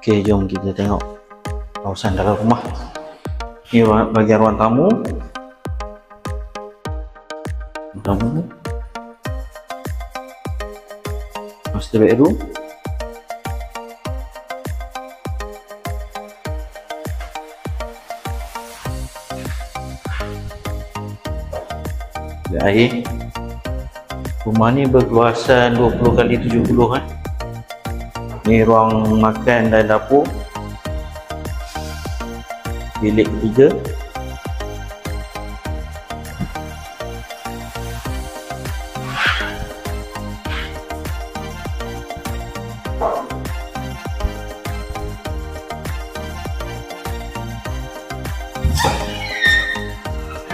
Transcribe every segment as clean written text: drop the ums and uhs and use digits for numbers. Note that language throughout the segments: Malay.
Okey, jom kita tengok kawasan dalam rumah. Ini bahagian ruang tamu. Master bedroom. Air. Rumah ni berluasan 20x70 . Ni ruang makan dan dapur. Bilik 3.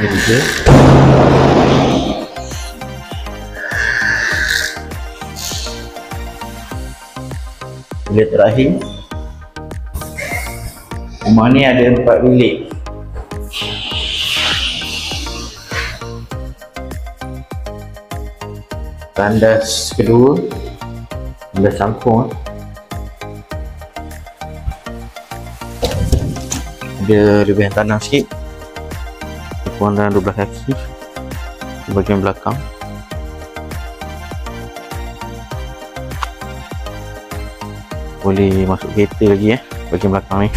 Bilik 3. Bilik terakhir. Rumah ni ada 4 bilik. Tandas kedua, tandas campur. Ada lebihan tanah sikit, kurang dalam 12 kaki di bahagian belakang. Boleh masuk kereta lagi bahagian belakang ni.